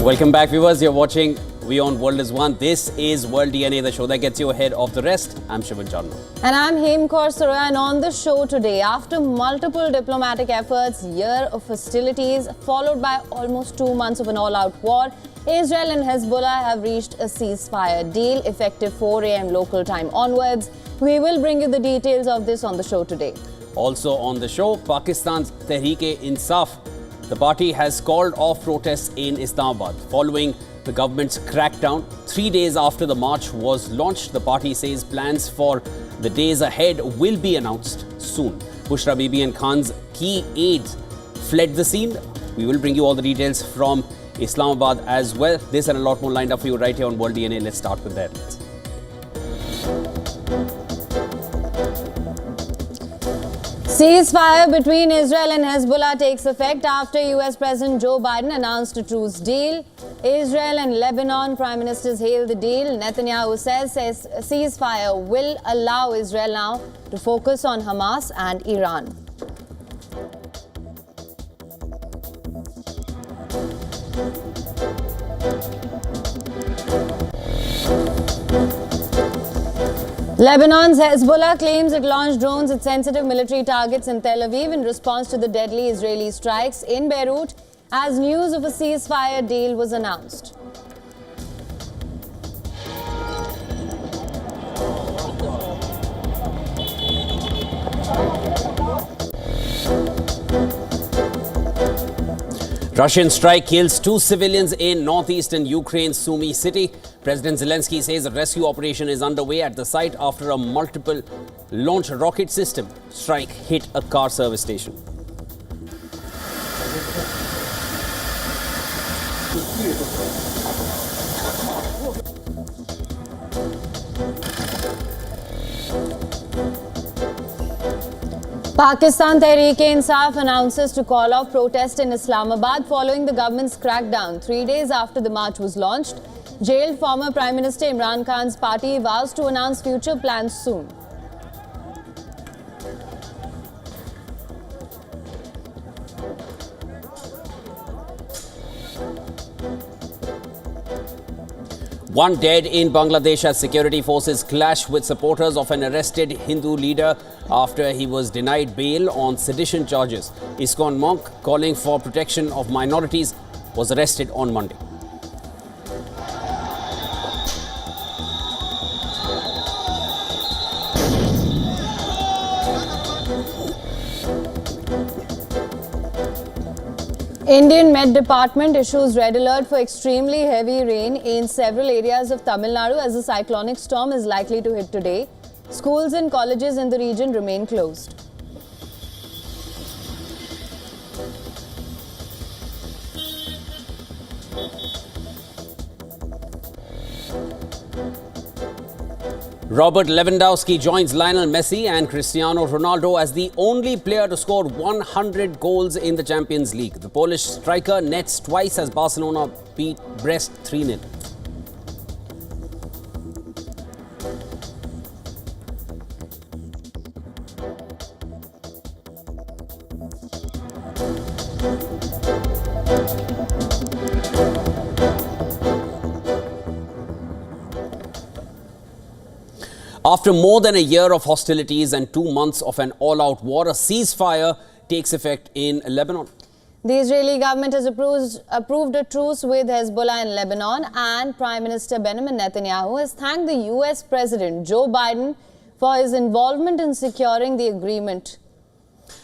Welcome back, viewers. You're watching WION World is One. This is World DNA, the show that gets you ahead of the rest. I'm Shivan Chandra. And I'm Hem Kaur Surya, and on the show today, after multiple diplomatic efforts, year of hostilities, followed by almost 2 months of an all-out war, Israel and Hezbollah have reached a ceasefire deal effective 4 a.m. local time onwards. We will bring you the details of this on the show today. Also on the show, Pakistan's Tehreek-e-Insaf. The party has called off protests in Islamabad following the government's crackdown. 3 days after the march was launched, the party says plans for the days ahead will be announced soon. Bushra Bibi and Khan's key aides fled the scene. We will bring you all the details from Islamabad as well. This and a lot more lined up for you right here on World DNA. Let's start with that. Ceasefire between Israel and Hezbollah takes effect after US President Joe Biden announced a truce deal. Israel and Lebanon prime ministers hailed the deal. Netanyahu says ceasefire will allow Israel now to focus on Hamas and Iran. Lebanon's Hezbollah claims it launched drones at sensitive military targets in Tel Aviv in response to the deadly Israeli strikes in Beirut as news of a ceasefire deal was announced. Russian strike kills 2 civilians in northeastern Ukraine's Sumy city. President Zelensky says a rescue operation is underway at the site after a multiple launch rocket system strike hit a car service station. Pakistan Tehreek-e-Insaf announces to call off protest in Islamabad following the government's crackdown 3 days after the march was launched. Jailed former Prime Minister Imran Khan's party vows to announce future plans soon. One dead in Bangladesh as security forces clash with supporters of an arrested Hindu leader after he was denied bail on sedition charges. ISKCON monk calling for protection of minorities was arrested on Monday. Indian Met Department issues red alert for extremely heavy rain in several areas of Tamil Nadu as a cyclonic storm is likely to hit today. Schools and colleges in the region remain closed. Robert Lewandowski joins Lionel Messi and Cristiano Ronaldo as the only player to score 100 goals in the Champions League. The Polish striker nets twice as Barcelona beat Brest 3-0. After more than a year of hostilities and 2 months of an all-out war, a ceasefire takes effect in Lebanon. The Israeli government has approved a truce with Hezbollah in Lebanon, and Prime Minister Benjamin Netanyahu has thanked the US President Joe Biden for his involvement in securing the agreement.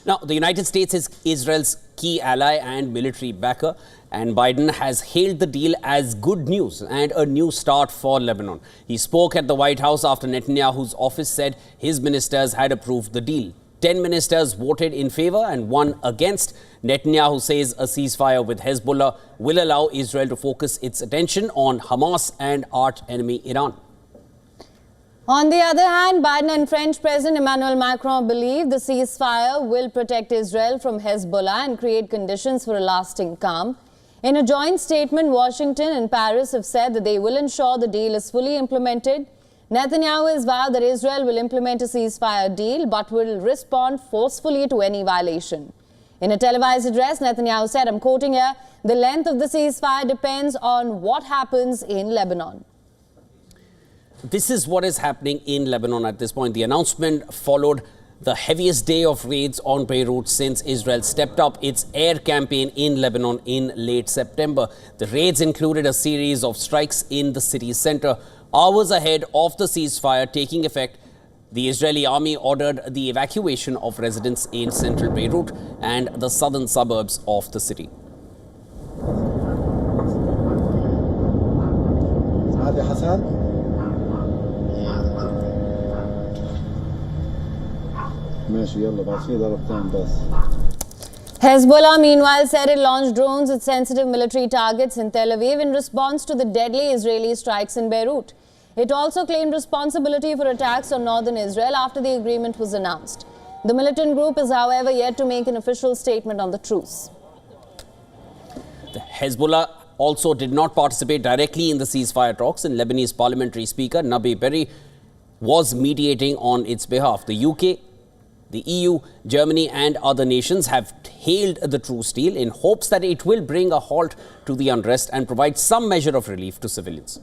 Now, the United States is Israel's key ally and military backer, and Biden has hailed the deal as good news and a new start for Lebanon. He spoke at the White House after Netanyahu's office said his ministers had approved the deal. 10 ministers voted in favor and 1 against. Netanyahu says a ceasefire with Hezbollah will allow Israel to focus its attention on Hamas and arch enemy Iran. On the other hand, Biden and French President Emmanuel Macron believe the ceasefire will protect Israel from Hezbollah and create conditions for a lasting calm. In a joint statement, Washington and Paris have said that they will ensure the deal is fully implemented. Netanyahu has vowed that Israel will implement a ceasefire deal but will respond forcefully to any violation. In a televised address, Netanyahu said, I'm quoting here, the length of the ceasefire depends on what happens in Lebanon. This is what is happening in Lebanon at this point. The announcement followed the heaviest day of raids on Beirut since Israel stepped up its air campaign in Lebanon in late September. The raids included a series of strikes in the city's center. Hours ahead of the ceasefire taking effect, the Israeli army ordered the evacuation of residents in central Beirut and the southern suburbs of the city. Hezbollah, meanwhile, said it launched drones at sensitive military targets in Tel Aviv in response to the deadly Israeli strikes in Beirut. It also claimed responsibility for attacks on northern Israel after the agreement was announced. The militant group is, however, yet to make an official statement on the truce. The Hezbollah also did not participate directly in the ceasefire talks, and Lebanese parliamentary speaker Nabi Berri was mediating on its behalf. The UK, the EU, Germany and other nations have hailed the truce deal in hopes that it will bring a halt to the unrest and provide some measure of relief to civilians.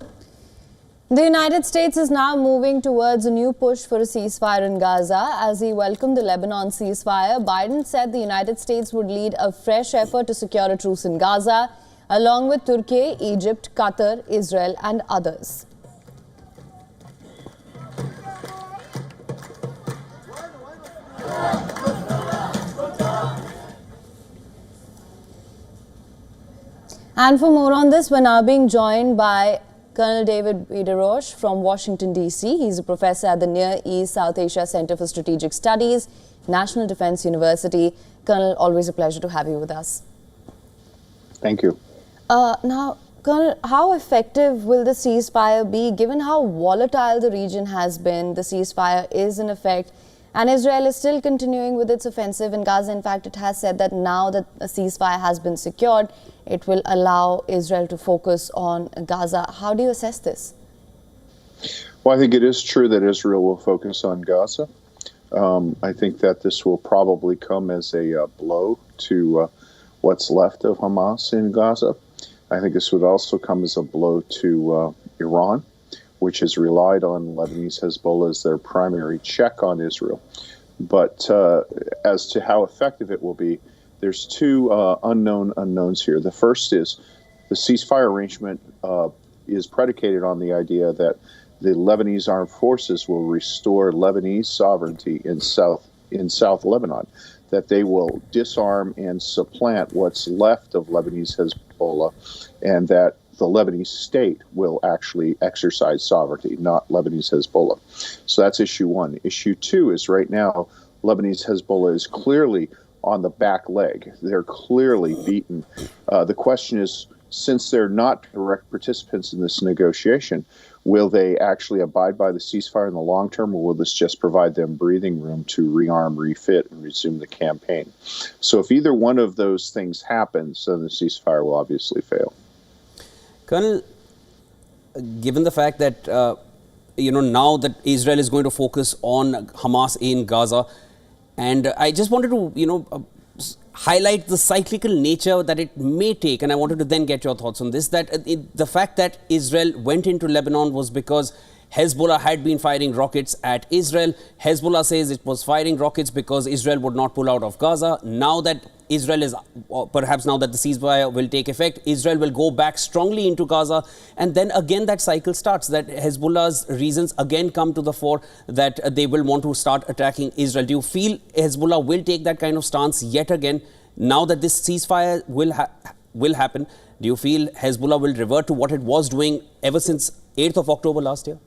The United States is now moving towards a new push for a ceasefire in Gaza. As he welcomed the Lebanon ceasefire, Biden said the United States would lead a fresh effort to secure a truce in Gaza, along with Turkey, Egypt, Qatar, Israel and others. And for more on this, we're now being joined by Colonel David Widerosh from Washington, D.C. He's a professor at the Near East South Asia Center for Strategic Studies, National Defense University. Colonel, always a pleasure to have you with us. Thank you. Now, Colonel, how effective will the ceasefire be, given how volatile the region has been? The ceasefire is in effect, and Israel is still continuing with its offensive in Gaza. In fact, it has said that now that a ceasefire has been secured, it will allow Israel to focus on Gaza. How do you assess this? Well, I think it is true that Israel will focus on Gaza. I think that this will probably come as a blow to what's left of Hamas in Gaza. I think this would also come as a blow to Iran, which has relied on Lebanese Hezbollah as their primary check on Israel. But as to how effective it will be, there's two unknowns here. The first is the ceasefire arrangement is predicated on the idea that the Lebanese armed forces will restore Lebanese sovereignty in South Lebanon, that they will disarm and supplant what's left of Lebanese Hezbollah, and that the Lebanese state will actually exercise sovereignty, not Lebanese Hezbollah. So that's issue one. Issue two is right now, Lebanese Hezbollah is clearly on the back leg. They're clearly beaten. The question is, since they're not direct participants in this negotiation, will they actually abide by the ceasefire in the long term, or will this just provide them breathing room to rearm, refit, and resume the campaign? So if either one of those things happens, then the ceasefire will obviously fail. Colonel, given the fact that, now that Israel is going to focus on Hamas in Gaza, and I just wanted to, highlight the cyclical nature that it may take, and I wanted to then get your thoughts on this, that the fact that Israel went into Lebanon was because Hezbollah had been firing rockets at Israel. Hezbollah says it was firing rockets because Israel would not pull out of Gaza. Now that Israel is, perhaps now that the ceasefire will take effect, Israel will go back strongly into Gaza. And then again that cycle starts, that Hezbollah's reasons again come to the fore, that they will want to start attacking Israel. Do you feel Hezbollah will take that kind of stance yet again? Now that this ceasefire will happen, do you feel Hezbollah will revert to what it was doing ever since 8th of October last year?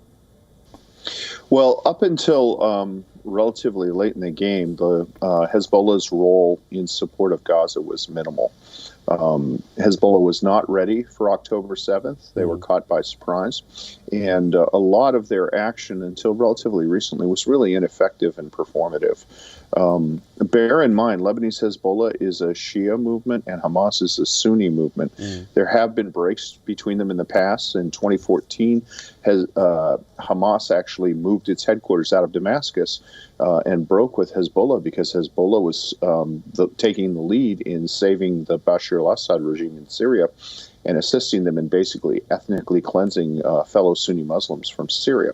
Well, up until relatively late in the game, the Hezbollah's role in support of Gaza was minimal. Hezbollah was not ready for October 7th. They were caught by surprise. And a lot of their action until relatively recently was really ineffective and performative. Bear in mind, Lebanese Hezbollah is a Shia movement and Hamas is a Sunni movement. There have been breaks between them in the past. In 2014, Hamas actually moved its headquarters out of Damascus and broke with Hezbollah because Hezbollah was taking the lead in saving the Bashar al-Assad regime in Syria and assisting them in basically ethnically cleansing fellow Sunni Muslims from Syria.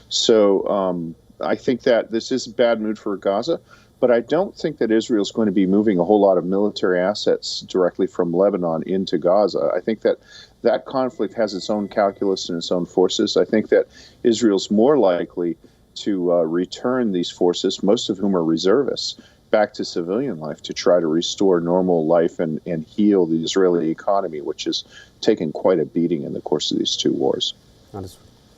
So I think that this is a bad mood for Gaza, but I don't think that Israel's going to be moving a whole lot of military assets directly from Lebanon into Gaza. I think that that conflict has its own calculus and its own forces. I think that Israel's more likely to return these forces, most of whom are reservists, back to civilian life to try to restore normal life and heal the Israeli economy, which has taken quite a beating in the course of these two wars.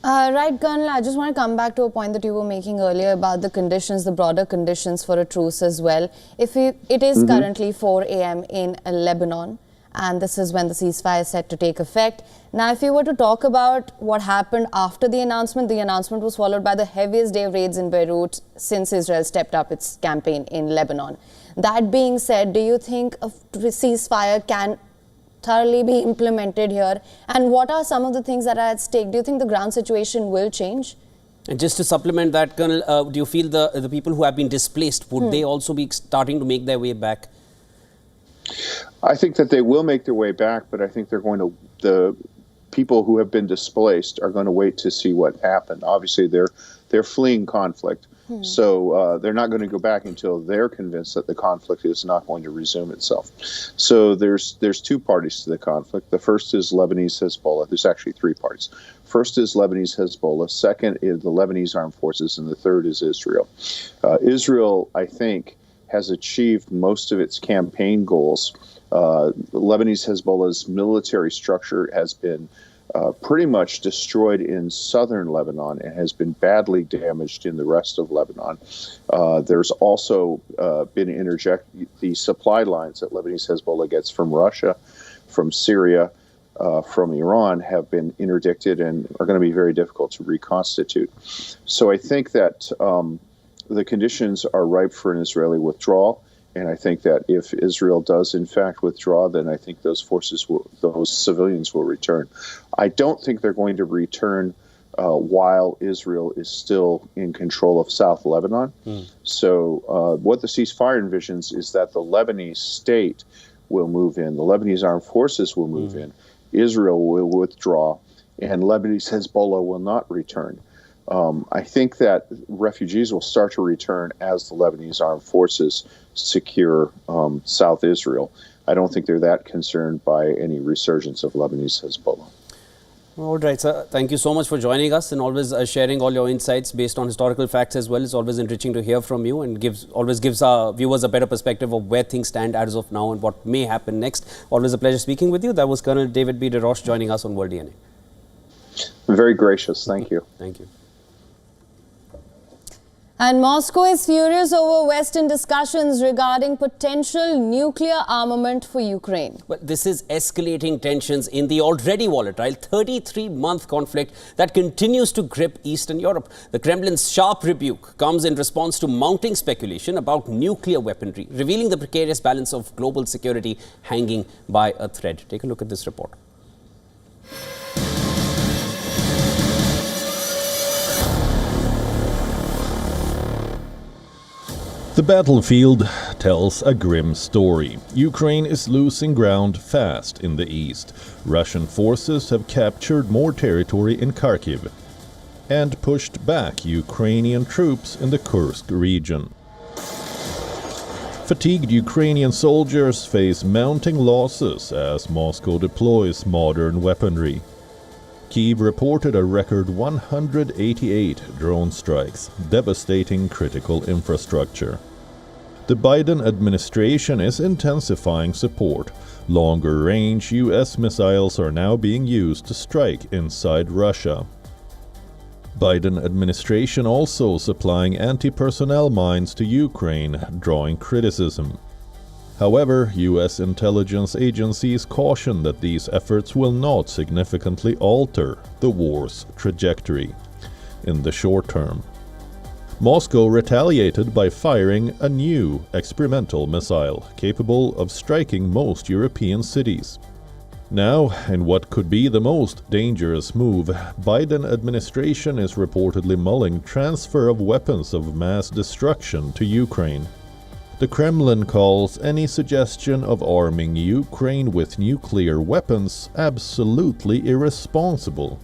Right, Colonel, I just want to come back to a point that you were making earlier about the conditions, the broader conditions for a truce as well. It is currently 4 a.m. in Lebanon, and this is when the ceasefire is set to take effect. Now, if you were to talk about what happened after the announcement was followed by the heaviest day of raids in Beirut since Israel stepped up its campaign in Lebanon. That being said, do you think a ceasefire can thoroughly be implemented here? And what are some of the things that are at stake? Do you think the ground situation will change? And just to supplement that, Colonel, do you feel the people who have been displaced, would they also be starting to make their way back? I think that they will make their way back, but I think the people who have been displaced are going to wait to see what happened. Obviously, they're fleeing conflict. So they're not going to go back until they're convinced that the conflict is not going to resume itself. So there's two parties to the conflict. The first is Lebanese Hezbollah. There's actually three parties. First is Lebanese Hezbollah. Second is the Lebanese armed forces. And the third is Israel. Israel, I think, has achieved most of its campaign goals. Lebanese Hezbollah's military structure has been pretty much destroyed in southern Lebanon and has been badly damaged in the rest of Lebanon. There's also been the supply lines that Lebanese Hezbollah gets from Russia, from Syria, from Iran have been interdicted and are going to be very difficult to reconstitute. So I think that the conditions are ripe for an Israeli withdrawal. And I think that if Israel does, in fact, withdraw, then I think those civilians will return. I don't think they're going to return while Israel is still in control of South Lebanon. So what the ceasefire envisions is that the Lebanese state will move in, the Lebanese armed forces will move in, Israel will withdraw, and Lebanese Hezbollah will not return. I think that refugees will start to return as the Lebanese armed forces secure South Israel. I don't think they're that concerned by any resurgence of Lebanese Hezbollah. All right, sir. Thank you so much for joining us and always sharing all your insights based on historical facts as well. It's always enriching to hear from you and always gives our viewers a better perspective of where things stand as of now and what may happen next. Always a pleasure speaking with you. That was Colonel David B. DeRoche joining us on World DNA. Very gracious. Thank you. Thank you. And Moscow is furious over Western discussions regarding potential nuclear armament for Ukraine. Well, this is escalating tensions in the already volatile 33-month conflict that continues to grip Eastern Europe. The Kremlin's sharp rebuke comes in response to mounting speculation about nuclear weaponry, revealing the precarious balance of global security hanging by a thread. Take a look at this report. The battlefield tells a grim story. Ukraine is losing ground fast in the east. Russian forces have captured more territory in Kharkiv and pushed back Ukrainian troops in the Kursk region. Fatigued Ukrainian soldiers face mounting losses as Moscow deploys modern weaponry. Kyiv reported a record 188 drone strikes, devastating critical infrastructure. The Biden administration is intensifying support. Longer-range U.S. missiles are now being used to strike inside Russia. Biden administration also supplying anti-personnel mines to Ukraine, drawing criticism. However, U.S. intelligence agencies caution that these efforts will not significantly alter the war's trajectory in the short term. Moscow retaliated by firing a new experimental missile capable of striking most European cities. Now, in what could be the most dangerous move, Biden administration is reportedly mulling transfer of weapons of mass destruction to Ukraine. The Kremlin calls any suggestion of arming Ukraine with nuclear weapons absolutely irresponsible.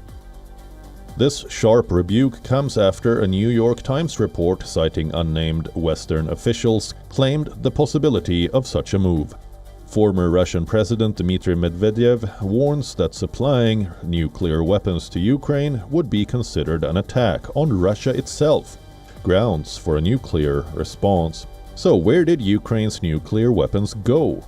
This sharp rebuke comes after a New York Times report citing unnamed Western officials claimed the possibility of such a move. Former Russian President Dmitry Medvedev warns that supplying nuclear weapons to Ukraine would be considered an attack on Russia itself, grounds for a nuclear response. So where did Ukraine's nuclear weapons go?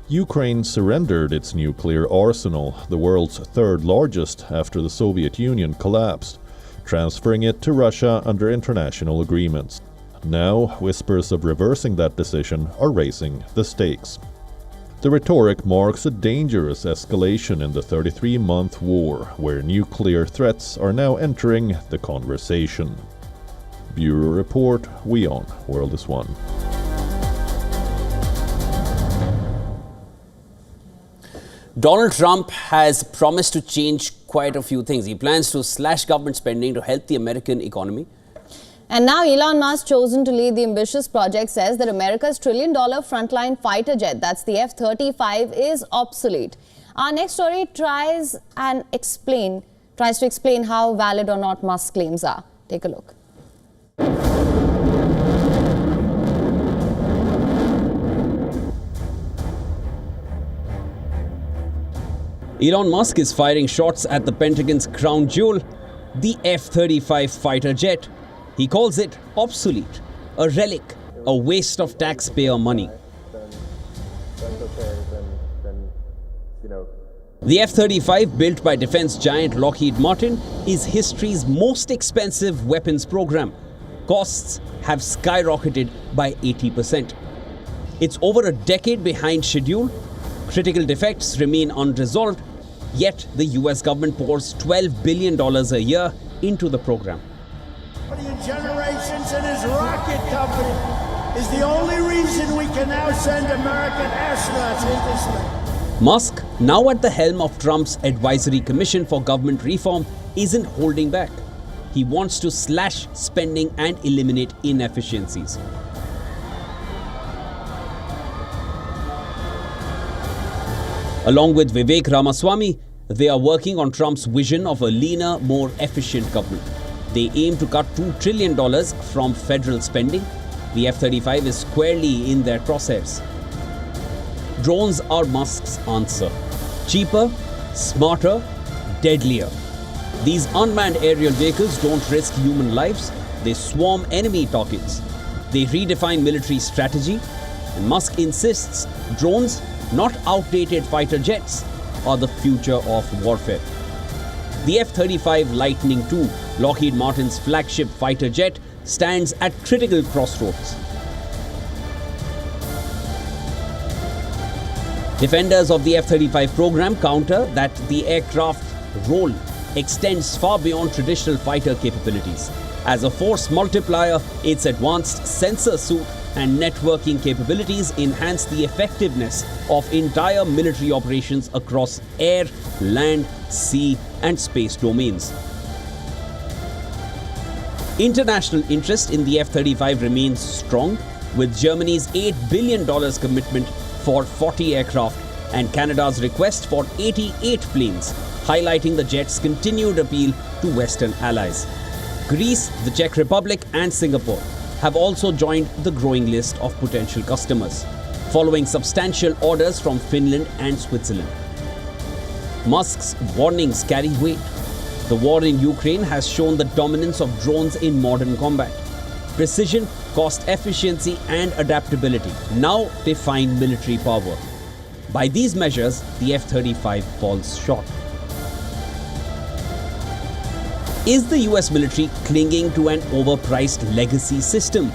Ukraine surrendered its nuclear arsenal, the world's third largest after the Soviet Union collapsed, transferring it to Russia under international agreements. Now, whispers of reversing that decision are raising the stakes. The rhetoric marks a dangerous escalation in the 33-month war, where nuclear threats are now entering the conversation. Bureau Report, WION World is One. Donald Trump has promised to change quite a few things. He plans to slash government spending to help the American economy. And now Elon Musk, chosen to lead the ambitious project, says that America's $1 trillion frontline fighter jet, that's the F-35, is obsolete. Our next story tries to explain how valid or not Musk's claims are. Take a look. Elon Musk is firing shots at the Pentagon's crown jewel, the F-35 fighter jet. He calls it obsolete, a relic, a waste of taxpayer money. The F-35, built by defense giant Lockheed Martin, is history's most expensive weapons program. Costs have skyrocketed by 80%. It's over a decade behind schedule. Critical defects remain unresolved, yet the US government pours $12 billion a year into the program. Generations, and his rocket company is the only reason we can now send American astronauts into space. Musk, now at the helm of Trump's Advisory Commission for Government Reform, isn't holding back. He wants to slash spending and eliminate inefficiencies. Along with Vivek Ramaswamy, they are working on Trump's vision of a leaner, more efficient government. They aim to cut $2 trillion from federal spending. The F-35 is squarely in their crosshairs. Drones are Musk's answer. Cheaper, smarter, deadlier. These unmanned aerial vehicles don't risk human lives. They swarm enemy targets. They redefine military strategy. And Musk insists drones, not outdated fighter jets, are the future of warfare. The F-35 Lightning II, Lockheed Martin's flagship fighter jet, stands at critical crossroads. Defenders of the F-35 program counter that the aircraft's role extends far beyond traditional fighter capabilities. As a force multiplier, its advanced sensor suite and networking capabilities enhance the effectiveness of entire military operations across air, land, sea, and space domains. International interest in the F-35 remains strong, with Germany's $8 billion commitment for 40 aircraft and Canada's request for 88 planes, highlighting the jet's continued appeal to Western allies. Greece, the Czech Republic, and Singapore have also joined the growing list of potential customers, following substantial orders from Finland and Switzerland. Musk's warnings carry weight. The war in Ukraine has shown the dominance of drones in modern combat. Precision, cost efficiency, and adaptability now define military power. By these measures, the F-35 falls short. Is the US military clinging to an overpriced legacy system?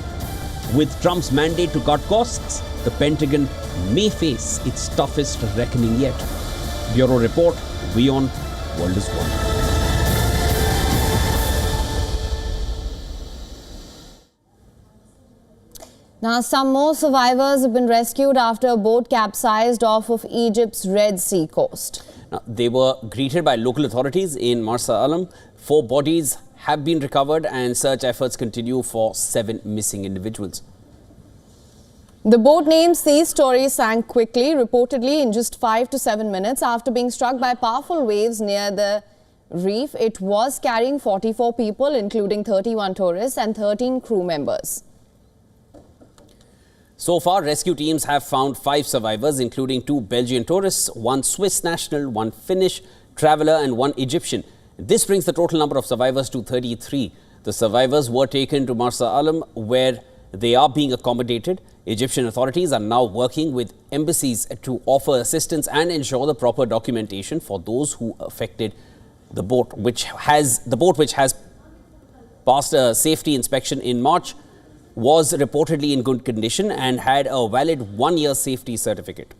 With Trump's mandate to cut costs, the Pentagon may face its toughest reckoning yet. Bureau Report, WION World is One. Now, some more survivors have been rescued after a boat capsized off of Egypt's Red Sea coast. Now, they were greeted by local authorities in Marsa Alam. 4 bodies have been recovered and search efforts continue for 7 missing individuals. The boat named Sea Story sank quickly, reportedly in just 5 to 7 minutes after being struck by powerful waves near the reef. It was carrying 44 people, including 31 tourists and 13 crew members. So far, rescue teams have found 5 survivors, including 2 Belgian tourists, 1 Swiss national, 1 Finnish traveller and 1 Egyptian. This brings the total number of survivors to 33. The survivors were taken to Marsa Alam, where they are being accommodated. Egyptian authorities are now working with embassies to offer assistance and ensure the proper documentation for those who affected the boat, which has passed a safety inspection in March, was reportedly in good condition and had a valid 1-year safety certificate.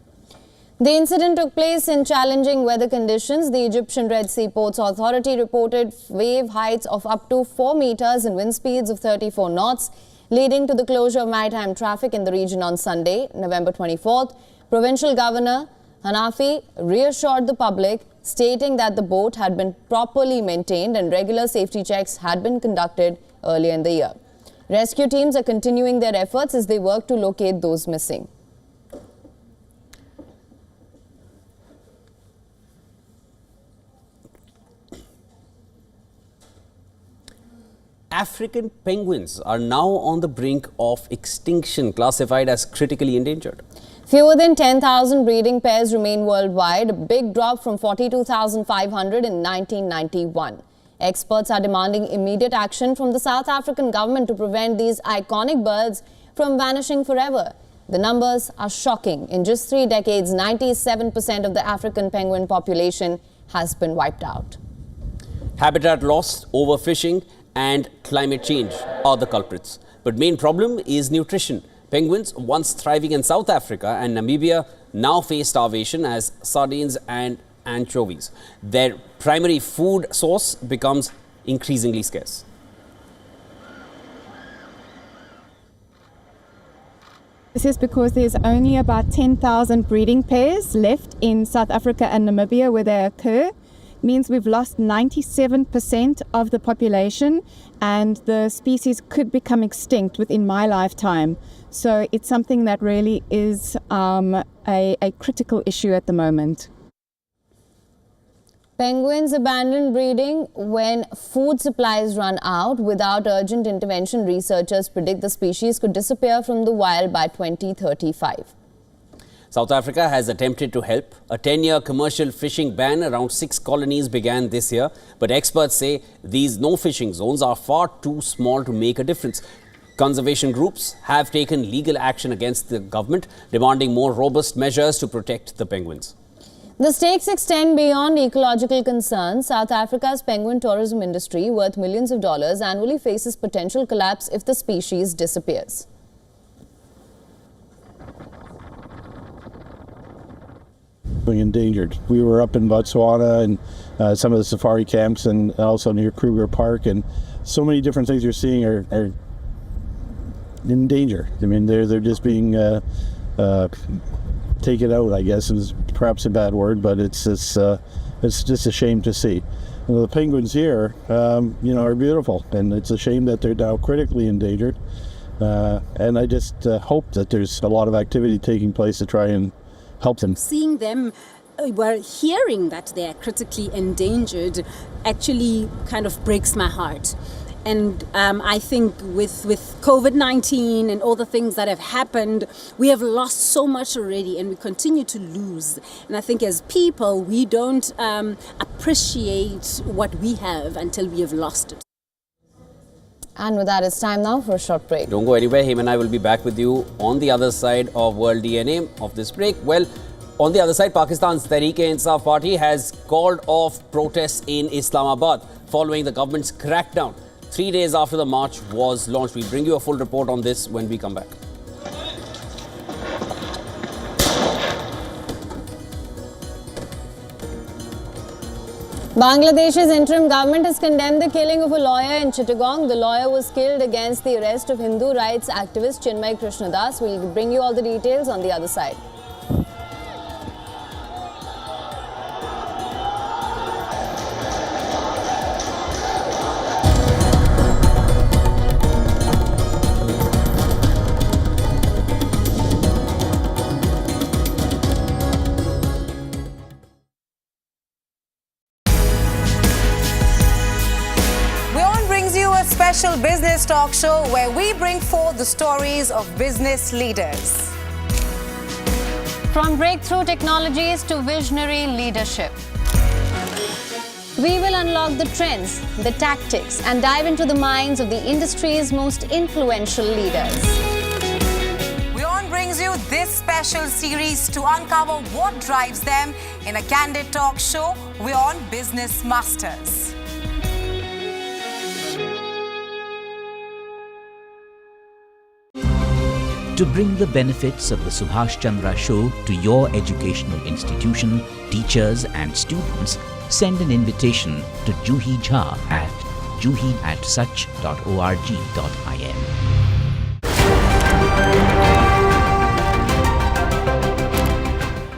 The incident took place in challenging weather conditions. The Egyptian Red Sea Ports Authority reported wave heights of up to 4 meters and wind speeds of 34 knots, leading to the closure of maritime traffic in the region on Sunday, November 24th. Provincial Governor Hanafi reassured the public, stating that the boat had been properly maintained and regular safety checks had been conducted earlier in the year. Rescue teams are continuing their efforts as they work to locate those missing. African penguins are now on the brink of extinction, classified as critically endangered. Fewer than 10,000 breeding pairs remain worldwide, a big drop from 42,500 in 1991. Experts are demanding immediate action from the South African government to prevent these iconic birds from vanishing forever. The numbers are shocking. In just 3 decades, 97% of the African penguin population has been wiped out. Habitat loss, overfishing and climate change are the culprits. But main problem is nutrition. Penguins, once thriving in South Africa and Namibia, now face starvation as sardines and anchovies. Their primary food source becomes increasingly scarce. This is because there's only about 10,000 breeding pairs left in South Africa and Namibia where they occur. It means we've lost 97% of the population and the species could become extinct within my lifetime. So it's something that really is a critical issue at the moment. Penguins abandon breeding when food supplies run out. Without urgent intervention, researchers predict the species could disappear from the wild by 2035. South Africa has attempted to help. A 10-year commercial fishing ban around 6 colonies began this year, but experts say these no-fishing zones are far too small to make a difference. Conservation groups have taken legal action against the government, demanding more robust measures to protect the penguins. The stakes extend beyond ecological concerns. South Africa's penguin tourism industry, worth millions of dollars, annually faces potential collapse if the species disappears. Endangered. We were up in Botswana and some of the safari camps and also near Kruger Park, and so many different things you're seeing are in danger. I mean, they're just being taken out, I guess is perhaps a bad word, but it's just a shame to see. The penguins here, are beautiful, and it's a shame that they're now critically endangered. And I just hope that there's a lot of activity taking place to try and help them. Seeing them, we're hearing that they're critically endangered actually kind of breaks my heart. And I think with COVID-19 and all the things that have happened, we have lost so much already and we continue to lose. And I think as people, we don't appreciate what we have until we have lost it. And with that, it's time now for a short break. Don't go anywhere. Him and I will be back with you on the other side of World DNA of this break. Well, on the other side, Pakistan's Tehreek-e-Insaf party has called off protests in Islamabad following the government's crackdown 3 days after the march was launched. We'll bring you a full report on this when we come back. Bangladesh's interim government has condemned the killing of a lawyer in Chittagong. The lawyer was killed against the arrest of Hindu rights activist Chinmay Krishnadas. We'll bring you all the details on the other side. WION brings you a special business talk show where we bring forth the stories of business leaders. From breakthrough technologies to visionary leadership, we will unlock the trends, the tactics, and dive into the minds of the industry's most influential leaders. WION brings you this special series to uncover what drives them in a candid talk show, WION Business Masters. To bring the benefits of the Subhash Chandra Show to your educational institution, teachers and students, send an invitation to Juhi Jha at juhi@such.org.in.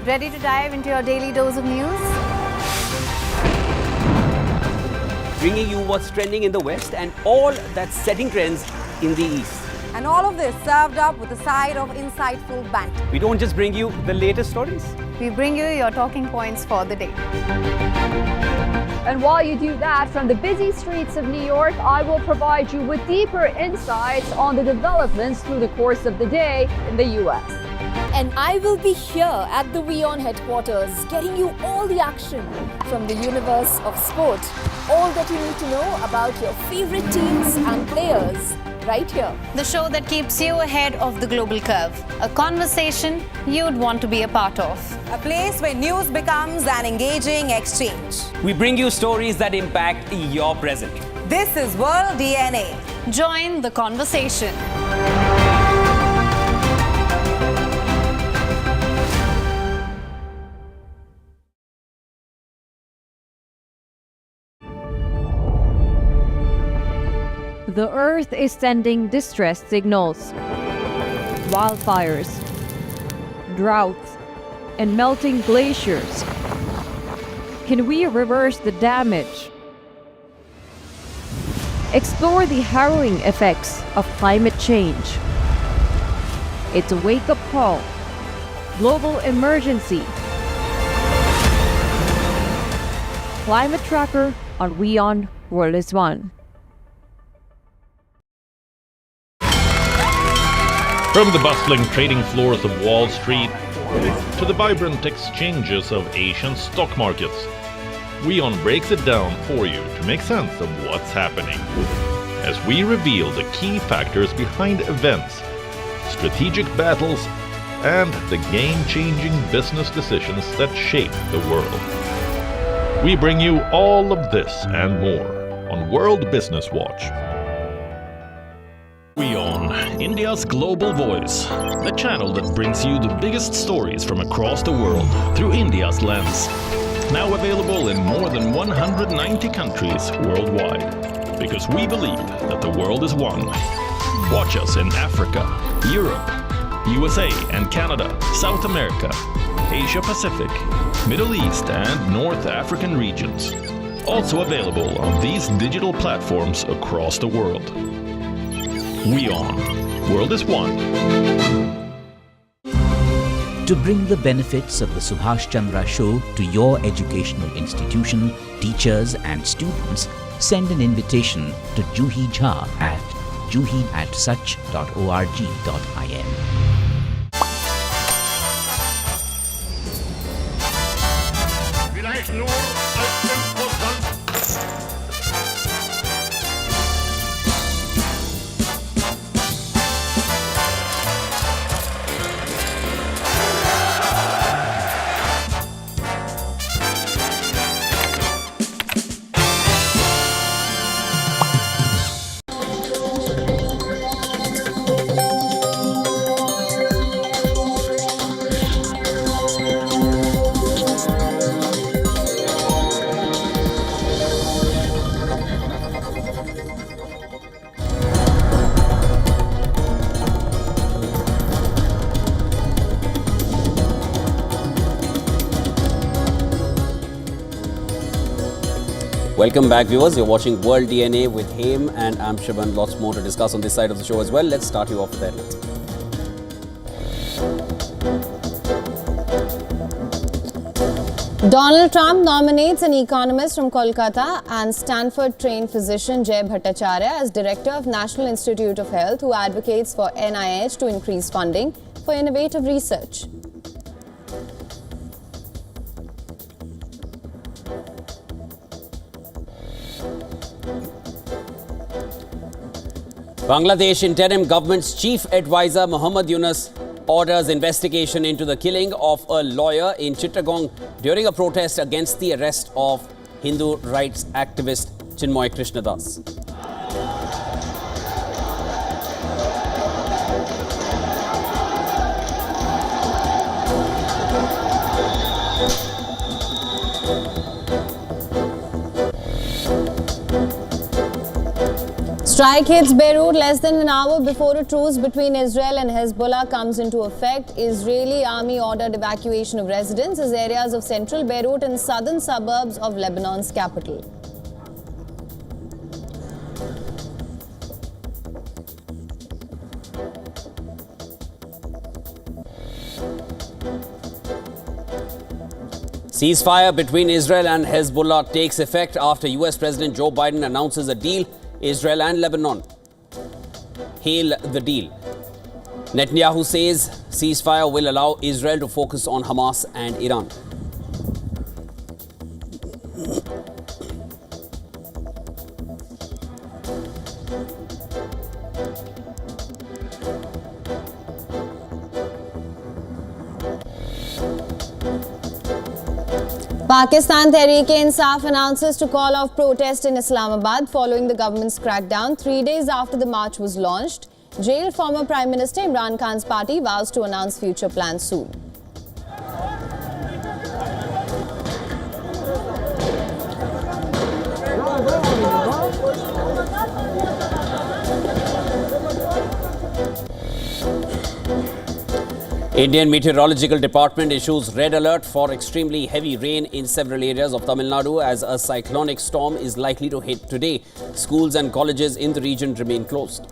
Ready to dive into your daily dose of news? Bringing you what's trending in the West and all that's setting trends in the East. And all of this served up with a side of insightful banter. We don't just bring you the latest stories. We bring you your talking points for the day. And while you do that, from the busy streets of New York, I will provide you with deeper insights on the developments through the course of the day in the US. And I will be here at the WION headquarters, getting you all the action from the universe of sport. All that you need to know about your favorite teams and players, right here. The show that keeps you ahead of the global curve. A conversation you'd want to be a part of. A place where news becomes an engaging exchange. We bring you stories that impact your present. This is World DNA. Join the conversation. The Earth is sending distress signals. Wildfires, droughts, and melting glaciers. Can we reverse the damage? Explore the harrowing effects of climate change. It's a wake-up call. Global emergency. Climate Tracker on WION World is One. From the bustling trading floors of Wall Street to the vibrant exchanges of Asian stock markets, WION breaks it down for you to make sense of what's happening. As we reveal the key factors behind events, strategic battles, and the game-changing business decisions that shape the world. We bring you all of this and more on World Business Watch. WION, India's global voice, the channel that brings you the biggest stories from across the world through India's lens. Now available in more than 190 countries worldwide, because we believe that the world is one. Watch us in Africa, Europe, USA and Canada, South America, Asia Pacific, Middle East and North African regions. Also available on these digital platforms across the world. WION, World is One. To bring the benefits of the Subhash Chandra Show to your educational institution, teachers and students, send an invitation to Juhi Jha at juhi@such.org.in. Welcome back, viewers. You're watching World DNA with Haim and I'm Shivan. Lots more to discuss on this side of the show as well. Let's start you off there. Donald Trump nominates an economist from Kolkata and Stanford-trained physician Jay Bhattacharya as Director of National Institute of Health, who advocates for NIH to increase funding for innovative research. Bangladesh interim government's chief advisor Muhammad Yunus orders investigation into the killing of a lawyer in Chittagong during a protest against the arrest of Hindu rights activist Chinmoy Krishnadas. Strike hits Beirut less than an hour before a truce between Israel and Hezbollah comes into effect. Israeli army ordered evacuation of residents as areas of central Beirut and southern suburbs of Lebanon's capital. Ceasefire between Israel and Hezbollah takes effect after US President Joe Biden announces a deal. Israel and Lebanon hail the deal. Netanyahu says ceasefire will allow Israel to focus on Hamas and Iran. Pakistan Tehreek-e-Insaf announces to call off protest in Islamabad following the government's crackdown 3 days after the march was launched. Jailed former Prime Minister Imran Khan's party vows to announce future plans soon. Indian Meteorological Department issues red alert for extremely heavy rain in several areas of Tamil Nadu as a cyclonic storm is likely to hit today. Schools and colleges in the region remain closed.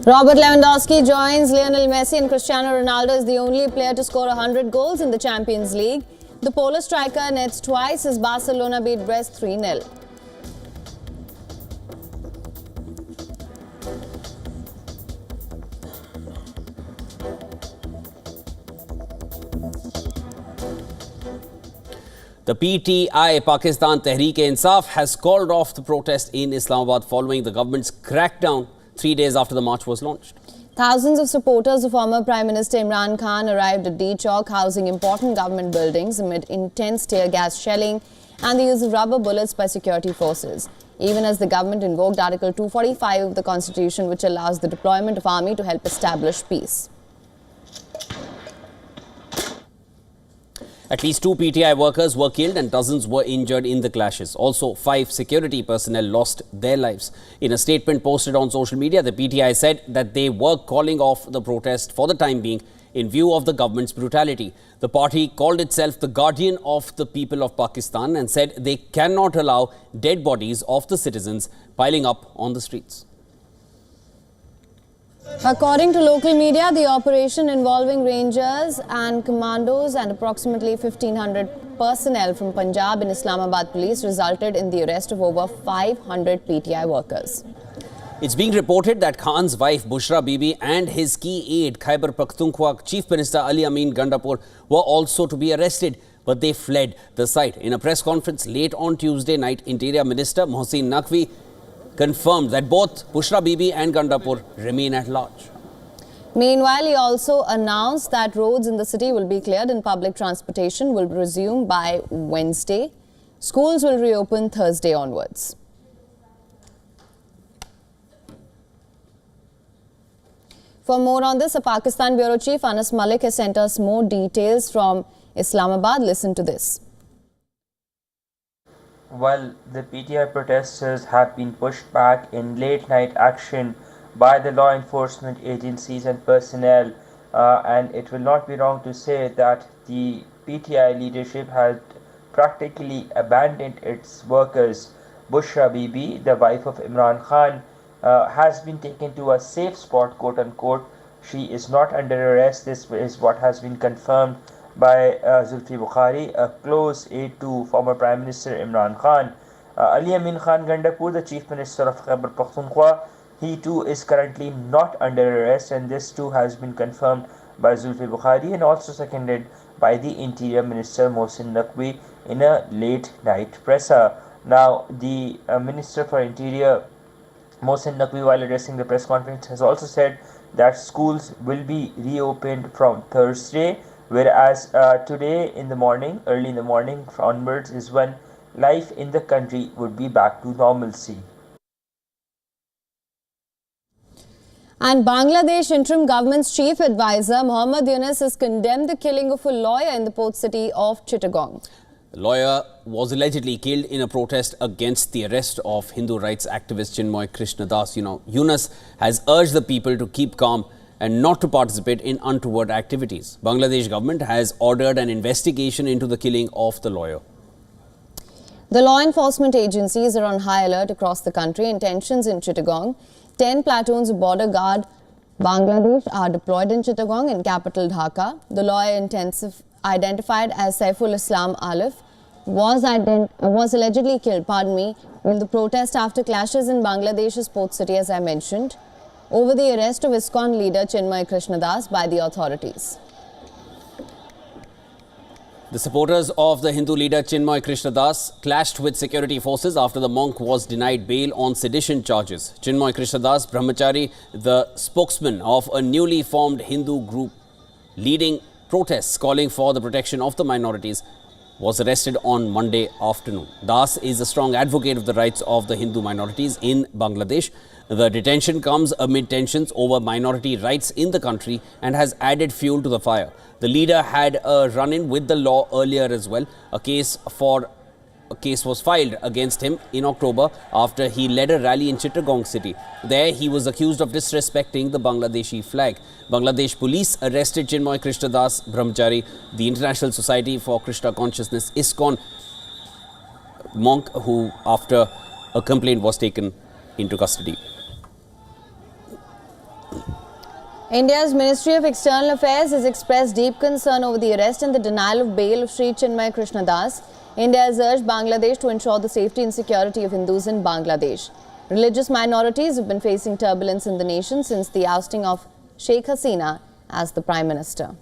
Robert Lewandowski joins Lionel Messi and Cristiano Ronaldo as the only player to score 100 goals in the Champions League. The Polish striker nets twice as Barcelona beat Brest 3-0. The PTI, Pakistan Tehreek-e-Insaf, has called off the protest in Islamabad following the government's crackdown 3 days after the march was launched. Thousands of supporters of former Prime Minister Imran Khan arrived at D Chowk, housing important government buildings amid intense tear gas shelling and the use of rubber bullets by security forces, even as the government invoked Article 245 of the Constitution, which allows the deployment of army to help establish peace. At least 2 PTI workers were killed and dozens were injured in the clashes. Also, 5 security personnel lost their lives. In a statement posted on social media, the PTI said that they were calling off the protest for the time being in view of the government's brutality. The party called itself the guardian of the people of Pakistan and said they cannot allow dead bodies of the citizens piling up on the streets. According to local media, the operation involving rangers and commandos and approximately 1,500 personnel from Punjab and Islamabad police resulted in the arrest of over 500 PTI workers. It's being reported that Khan's wife Bushra Bibi and his key aide Khyber Pakhtunkhwa Chief Minister Ali Amin Gandapur were also to be arrested, but they fled the site. In a press conference late on Tuesday night, Interior Minister Mohsin Naqvi confirmed that both Bushra Bibi and Gandapur remain at large. Meanwhile, he also announced that roads in the city will be cleared and public transportation will resume by Wednesday. Schools will reopen Thursday onwards. For more on this, a Pakistan Bureau Chief Anas Malik has sent us more details from Islamabad. Listen to this. While the PTI protesters have been pushed back in late-night action by the law enforcement agencies and personnel, and it will not be wrong to say that the PTI leadership had practically abandoned its workers. Bushra Bibi, the wife of Imran Khan, has been taken to a safe spot, quote unquote. She is not under arrest. This is what has been confirmed by Zulfi Bukhari, a close aide to former Prime Minister Imran Khan. Ali Amin Khan Gandapur, the Chief Minister of Khyber Pakhtunkhwa, he too is currently not under arrest, and this too has been confirmed by Zulfi Bukhari and also seconded by the Interior Minister Mohsin Naqvi in a late night presser. Now, the Minister for Interior Mohsin Naqvi, while addressing the press conference, has also said that schools will be reopened from Thursday, whereas today in the morning, early in the morning onwards, is when life in the country would be back to normalcy. And Bangladesh interim government's chief advisor Mohammad Yunus has condemned the killing of a lawyer in the port city of Chittagong. The lawyer was allegedly killed in a protest against the arrest of Hindu rights activist Chinmoy Krishnadas. Yunus has urged the people to keep calm and not to participate in untoward activities. Bangladesh government has ordered an investigation into the killing of the lawyer. The law enforcement agencies are on high alert across the country and tensions in Chittagong. 10 platoons of border guard Bangladesh are deployed in Chittagong in capital Dhaka. The lawyer identified as Saiful Islam Alif was allegedly killed, in the protest after clashes in Bangladesh's port city, as I mentioned, over the arrest of ISKCON leader Chinmoy Krishnadas by the authorities. The supporters of the Hindu leader Chinmoy Krishnadas clashed with security forces after the monk was denied bail on sedition charges. Chinmoy Krishnadas Brahmachari, the spokesman of a newly formed Hindu group leading protests calling for the protection of the minorities, was arrested on Monday afternoon. Das is a strong advocate of the rights of the Hindu minorities in Bangladesh. The detention comes amid tensions over minority rights in the country and has added fuel to the fire. The leader had a run-in with the law earlier as well. A case was filed against him in October after he led a rally in Chittagong city. There, he was accused of disrespecting the Bangladeshi flag. Bangladesh police arrested Chinmoy Krishnadas Brahmachari, the International Society for Krishna Consciousness ISKCON monk, who after a complaint was taken into custody. India's Ministry of External Affairs has expressed deep concern over the arrest and the denial of bail of Sri Chinmoy Krishnadas. India has urged Bangladesh to ensure the safety and security of Hindus in Bangladesh. Religious minorities have been facing turbulence in the nation since the ousting of Sheikh Hasina as the Prime Minister.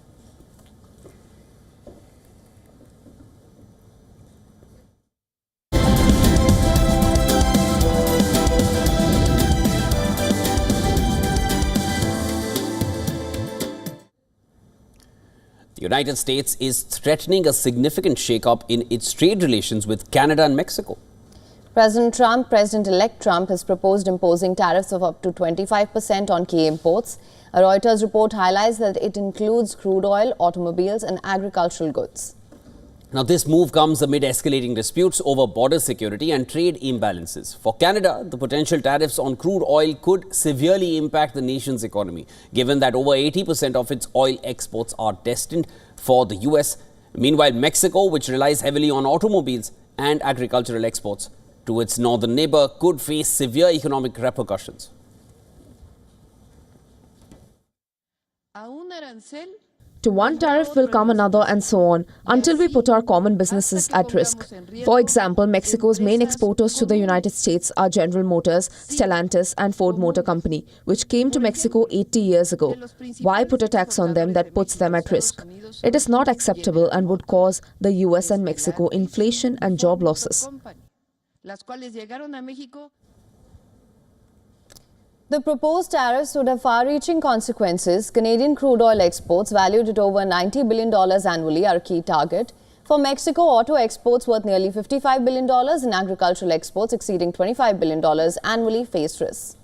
The United States is threatening a significant shake-up in its trade relations with Canada and Mexico. President-elect Trump has proposed imposing tariffs of up to 25% on key imports. A Reuters report highlights that it includes crude oil, automobiles and agricultural goods. Now, this move comes amid escalating disputes over border security and trade imbalances. For Canada, the potential tariffs on crude oil could severely impact the nation's economy, given that over 80% of its oil exports are destined for the US. Meanwhile, Mexico, which relies heavily on automobiles and agricultural exports to its northern neighbor, could face severe economic repercussions. To one tariff will come another and so on, until we put our common businesses at risk. For example, Mexico's main exporters to the United States are General Motors, Stellantis and Ford Motor Company, which came to Mexico 80 years ago. Why put a tax on them that puts them at risk? It is not acceptable and would cause the US and Mexico inflation and job losses. The proposed tariffs would have far-reaching consequences. Canadian crude oil exports, valued at over $90 billion annually, are a key target. For Mexico, auto exports worth nearly $55 billion and agricultural exports exceeding $25 billion annually face risks.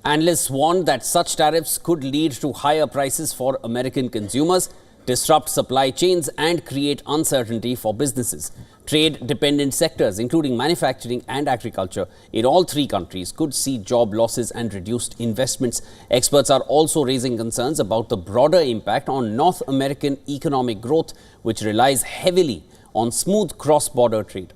Analysts warned that such tariffs could lead to higher prices for American consumers. disrupt supply chains and create uncertainty for businesses. Trade-dependent sectors, including manufacturing and agriculture, in all three countries could see job losses and reduced investments. Experts are also raising concerns about the broader impact on North American economic growth, which relies heavily on smooth cross-border trade.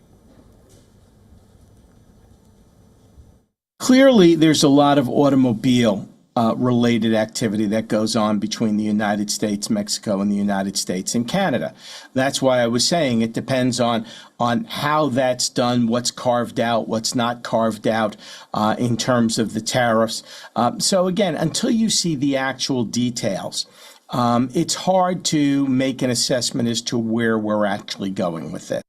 Clearly, there's a lot of automobile related activity that goes on between the United States, Mexico, and the United States and Canada. That's why I was saying it depends on how that's done, what's carved out, what's not carved out in terms of the tariffs. So again, until you see the actual details, it's hard to make an assessment as to where we're actually going with it.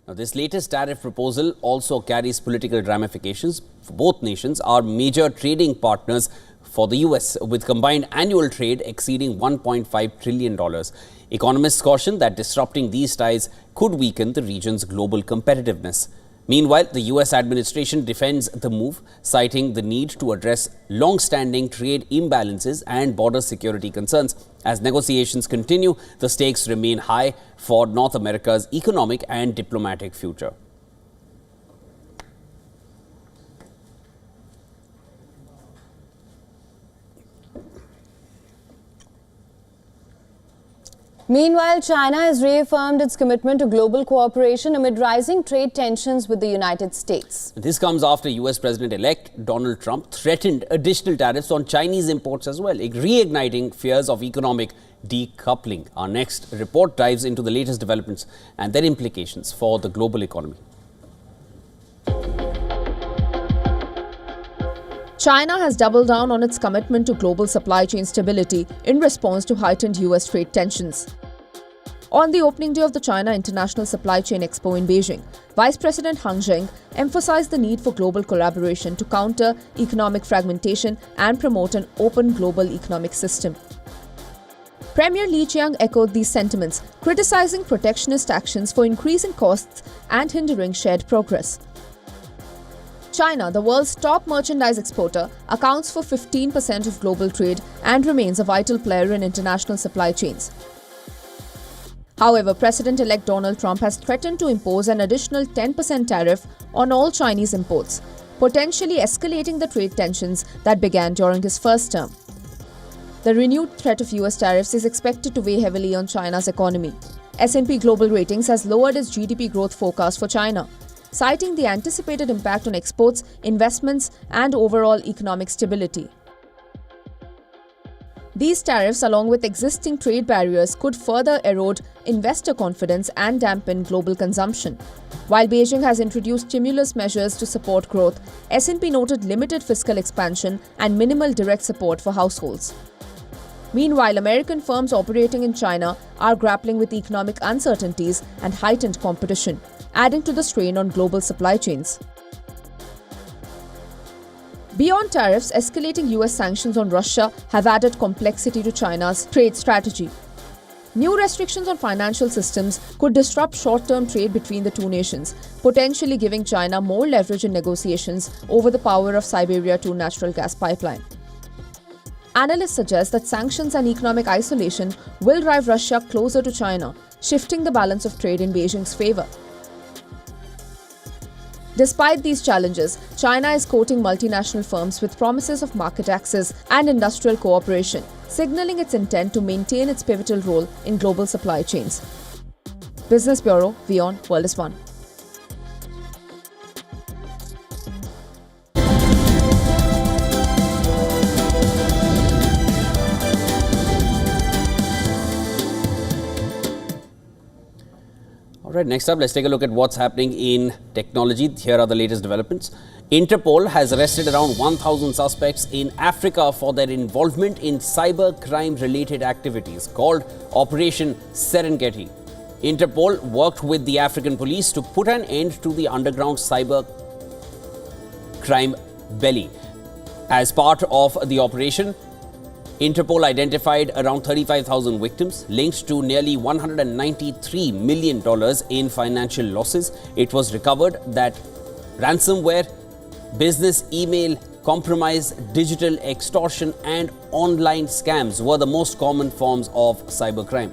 Now, this latest tariff proposal also carries political ramifications. Both nations are major trading partners for the US, with combined annual trade exceeding $1.5 trillion. Economists caution that disrupting these ties could weaken the region's global competitiveness. Meanwhile, the US administration defends the move, citing the need to address long-standing trade imbalances and border security concerns. As negotiations continue, the stakes remain high for North America's economic and diplomatic future. Meanwhile, China has reaffirmed its commitment to global cooperation amid rising trade tensions with the United States. This comes after US President-elect Donald Trump threatened additional tariffs on Chinese imports as well, reigniting fears of economic decoupling. Our next report dives into the latest developments and their implications for the global economy. China has doubled down on its commitment to global supply chain stability in response to heightened US trade tensions. On the opening day of the China International Supply Chain Expo in Beijing, Vice President Hang Zheng emphasized the need for global collaboration to counter economic fragmentation and promote an open global economic system. Premier Li Qiang echoed these sentiments, criticizing protectionist actions for increasing costs and hindering shared progress. China, the world's top merchandise exporter, accounts for 15% of global trade and remains a vital player in international supply chains. However, President-elect Donald Trump has threatened to impose an additional 10% tariff on all Chinese imports, potentially escalating the trade tensions that began during his first term. The renewed threat of US tariffs is expected to weigh heavily on China's economy. S&P Global Ratings has lowered its GDP growth forecast for China, citing the anticipated impact on exports, investments, and overall economic stability. These tariffs, along with existing trade barriers, could further erode investor confidence and dampen global consumption. While Beijing has introduced stimulus measures to support growth, S&P noted limited fiscal expansion and minimal direct support for households. Meanwhile, American firms operating in China are grappling with economic uncertainties and heightened competition, adding to the strain on global supply chains. Beyond tariffs, escalating US sanctions on Russia have added complexity to China's trade strategy. New restrictions on financial systems could disrupt short-term trade between the two nations, potentially giving China more leverage in negotiations over the power of Siberia 2 natural gas pipeline. Analysts suggest that sanctions and economic isolation will drive Russia closer to China, shifting the balance of trade in Beijing's favor. Despite these challenges, China is courting multinational firms with promises of market access and industrial cooperation, signaling its intent to maintain its pivotal role in global supply chains. Business Bureau, WION World is One. All right, next up, let's take a look at what's happening in technology. Here are the latest developments. Interpol has arrested around 1,000 suspects in Africa for their involvement in cyber crime-related activities called Operation Serengeti. Interpol worked with the African police to put an end to the underground cyber crime belly. As part of the operation, Interpol identified around 35,000 victims linked to nearly $193 million in financial losses. It was recovered that ransomware, business email compromise, digital extortion and online scams were the most common forms of cybercrime.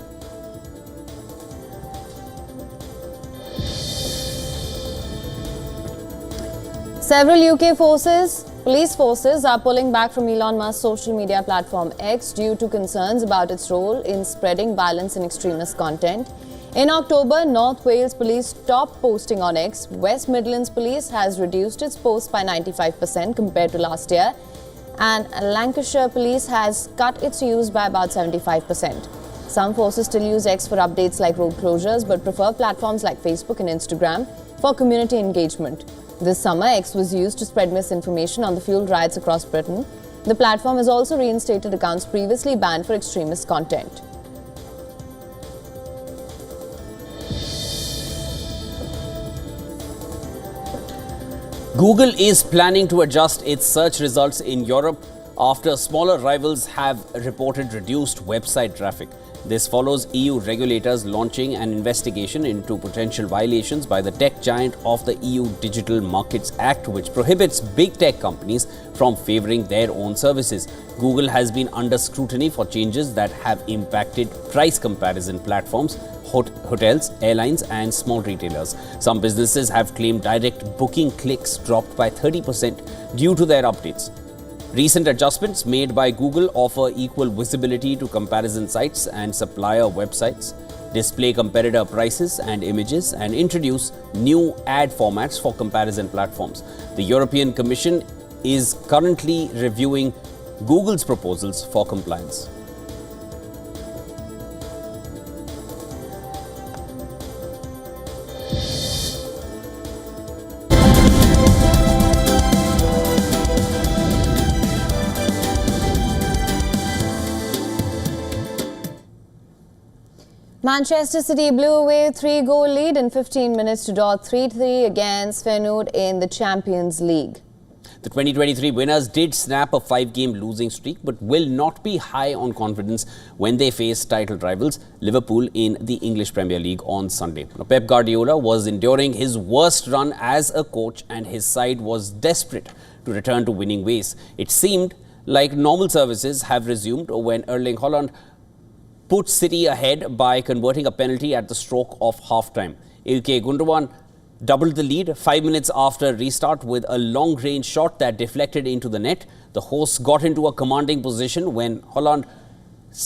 Several UK police forces are pulling back from Elon Musk's social media platform X due to concerns about its role in spreading violence and extremist content. In October, North Wales Police stopped posting on X. West Midlands Police has reduced its posts by 95% compared to last year, and Lancashire Police has cut its use by about 75%. Some forces still use X for updates like road closures, but prefer platforms like Facebook and Instagram for community engagement. This summer, X was used to spread misinformation on the fuel riots across Britain. The platform has also reinstated accounts previously banned for extremist content. Google is planning to adjust its search results in Europe after smaller rivals have reported reduced website traffic. This follows EU regulators launching an investigation into potential violations by the tech giant of the EU Digital Markets Act, which prohibits big tech companies from favoring their own services. Google has been under scrutiny for changes that have impacted price comparison platforms, hotels, airlines and small retailers. Some businesses have claimed direct booking clicks dropped by 30% due to their updates. Recent adjustments made by Google offer equal visibility to comparison sites and supplier websites, display competitor prices and images, and introduce new ad formats for comparison platforms. The European Commission is currently reviewing Google's proposals for compliance. Manchester City blew away a 3-goal lead in 15 minutes to draw 3-3 against Feyenoord in the Champions League. The 2023 winners did snap a 5-game losing streak but will not be high on confidence when they face title rivals Liverpool in the English Premier League on Sunday. Now, Pep Guardiola was enduring his worst run as a coach and his side was desperate to return to winning ways. It seemed like normal services have resumed when Erling Haaland put City ahead by converting a penalty at the stroke of half-time. Ilkay Gundogan doubled the lead 5 minutes after restart with a long-range shot that deflected into the net. The hosts got into a commanding position when Haaland